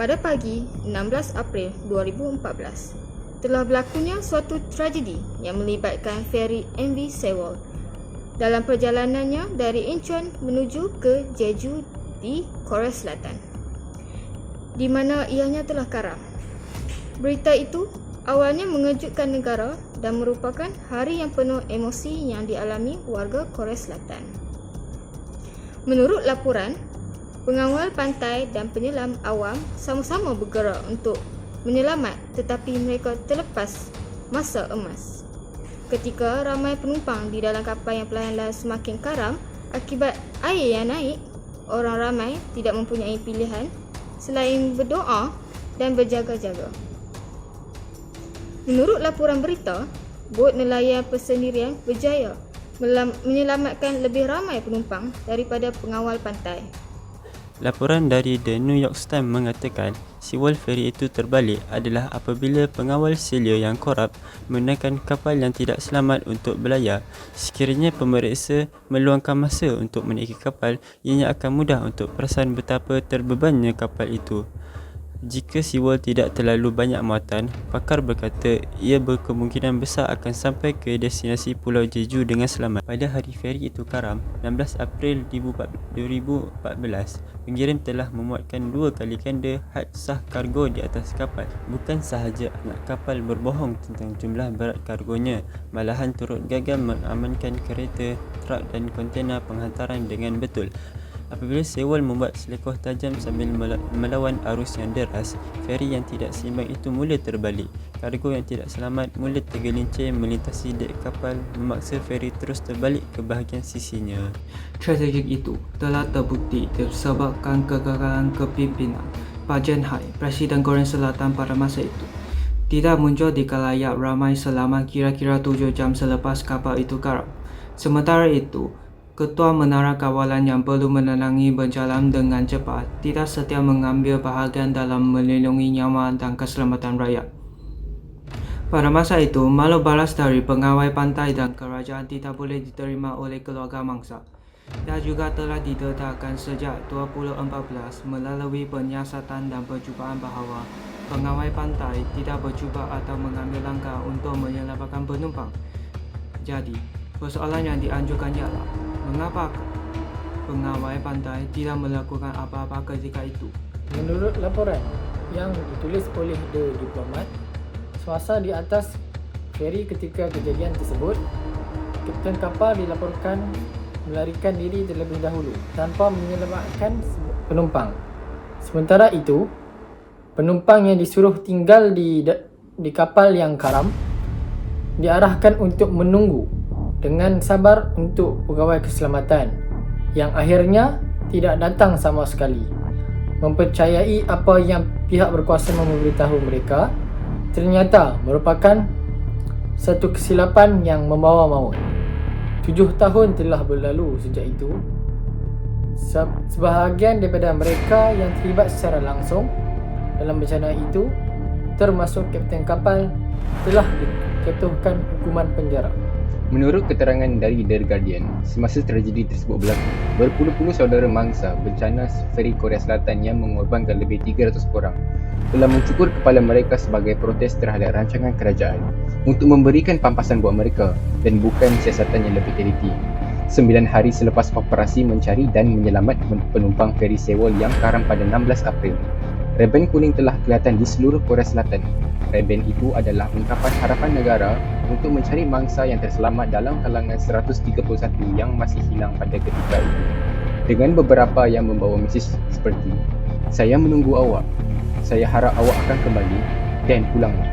Pada pagi 16 April 2014, telah berlakunya suatu tragedi yang melibatkan feri MV Sewol dalam perjalanannya dari Incheon menuju ke Jeju di Korea Selatan, di mana ianya telah karam. Berita itu awalnya mengejutkan negara dan merupakan hari yang penuh emosi yang dialami warga Korea Selatan. Menurut laporan, pengawal pantai dan penyelam awam sama-sama bergerak untuk menyelamat, tetapi mereka terlepas masa emas ketika ramai penumpang di dalam kapal yang perlahan-lahan semakin karam akibat air yang naik. Orang ramai tidak mempunyai pilihan selain berdoa dan berjaga-jaga. Menurut laporan berita, bot nelayan persendirian berjaya menyelamatkan lebih ramai penumpang daripada pengawal pantai. Laporan dari The New York Times mengatakan Sewol Ferry itu terbalik adalah apabila pengawal selio yang korup menggunakan kapal yang tidak selamat untuk berlayar. Sekiranya pemeriksa meluangkan masa untuk menaiki kapal, ianya akan mudah untuk perasan betapa terbebannya kapal itu. Jika Sewol tidak terlalu banyak muatan, pakar berkata ia berkemungkinan besar akan sampai ke destinasi Pulau Jeju dengan selamat. Pada hari feri itu karam, 16 April 2014, pengirim telah memuatkan 2 kali ganda had sah kargo di atas kapal. Bukan sahaja anak kapal berbohong tentang jumlah berat kargonya, malahan turut gagal mengamankan kereta, truk dan kontena penghantaran dengan betul. Apabila Sewol membuat selekoh tajam sambil melawan arus yang deras, feri yang tidak seimbang itu mula terbalik. Kargo yang tidak selamat mula tergelincir melintasi dek kapal, memaksa feri terus terbalik ke bahagian sisinya. Tragedi itu telah terbukti disebabkan kegagalan kepimpinan Park Geun-hye, Presiden Korea Selatan pada masa itu. Tidak muncul di khalayak ramai selama kira-kira 7 jam selepas kapal itu karam. Sementara itu, Ketua Menara Kawalan yang perlu menenangi berjalan dengan cepat, tidak setia mengambil bahagian dalam melindungi nyawa dan keselamatan rakyat. Pada masa itu, malu balas dari pengawal pantai dan kerajaan tidak boleh diterima oleh keluarga mangsa. Ia juga telah didedahkan sejak 2014 melalui penyiasatan dan percubaan bahawa pengawal pantai tidak bercuba atau mengambil langkah untuk menyelamatkan penumpang. Jadi, persoalan yang dianjurkan ialah mengapa pengawal pantai tidak melakukan apa-apa ketika itu. Menurut laporan yang ditulis oleh The Diplomat, semasa di atas feri ketika kejadian tersebut, kapten kapal dilaporkan melarikan diri terlebih dahulu tanpa menyelamatkan penumpang. Sementara itu, penumpang yang disuruh tinggal di kapal yang karam diarahkan untuk menunggu dengan sabar untuk pegawai keselamatan yang akhirnya tidak datang sama sekali. Mempercayai apa yang pihak berkuasa memberitahu mereka ternyata merupakan satu kesilapan yang membawa maut. 7 tahun telah berlalu sejak itu. Sebahagian daripada mereka yang terlibat secara langsung dalam bencana itu, termasuk kapten kapal, telah dijatuhkan hukuman penjara. Menurut keterangan dari The Guardian, semasa tragedi tersebut berlaku, berpuluh-puluh saudara mangsa bencana feri Korea Selatan yang mengorbankan lebih 300 orang telah mencukur kepala mereka sebagai protes terhadap rancangan kerajaan untuk memberikan pampasan buat mereka dan bukan siasatan yang lebih teliti. 9 hari selepas operasi mencari dan menyelamatkan penumpang feri Sewol yang karam pada 16 April, reben kuning telah kelihatan di seluruh Korea Selatan. Reben itu adalah ungkapan harapan negara untuk mencari mangsa yang terselamat dalam kalangan 131 yang masih hilang pada ketika itu. Dengan beberapa yang membawa mesej seperti, "Saya menunggu awak. Saya harap awak akan kembali dan pulanglah."